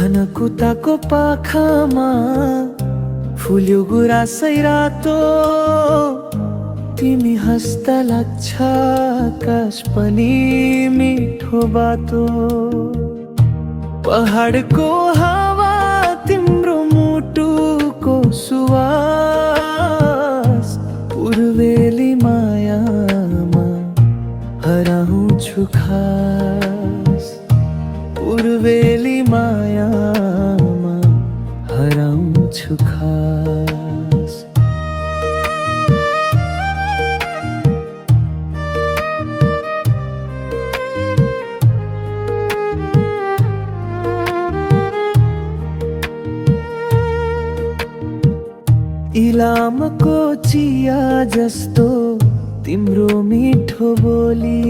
धनकुताको पाखामा फुल्यो गुराँसै रातो, तिमी हस्ता लाग्छ आकाश पनि मिठो बातो। पहाडको हावा तिम्रो मुटुको सुवास, पूर्वेली मायामा हराउँछु खास। पूर्वेली मायामा हराउँछु खास। इलामको चिया जस्तो तिम्रो मिठो बोली,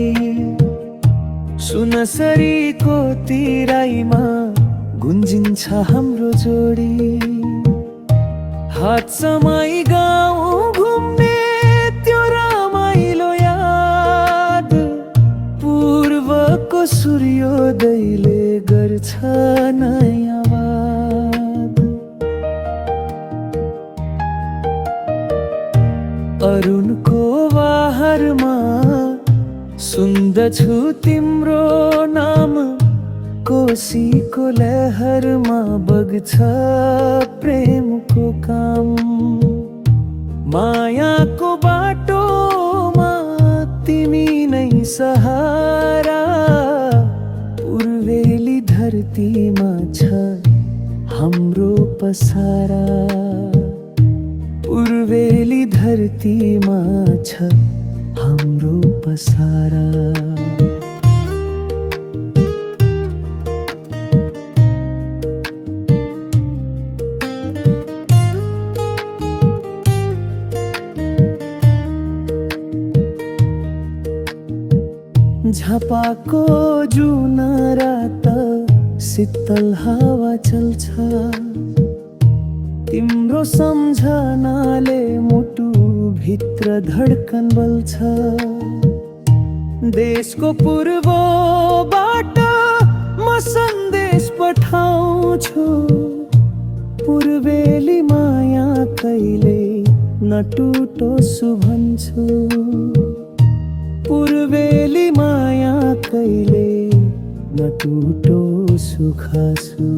सुनसरीको तिराईमा गुन्जिन्छ हाम्रो जोडी। हात समाई गाउँ घुम्ने त्यो रमाइलो याद, पूर्वको सूर्योदयले गर्छ नयाँ वाद। अरुणको वाहरमा सुन्दछु तिम्रो नाम, कोसीको लहरमा बग्छ प्रेमको काम। मायाको बाटोमा तिमी नै सहारा, पूर्वेली धरतीमा छ हाम्रो पसारा। पूर्वेली धरतीमा छ हाम्रो पसारा। झापाको जुन रात शीतल हावा चल्छ, तिम्रो सम्झनाले मुटु भित्र धड्कन बल्छ। देशको पूर्वबाट म सन्देश पठाउँछु, पूर्वेली माया कहिले नटुटोस् भन्छु। पूर्वेली माया कहिले नटुटोस् खासु।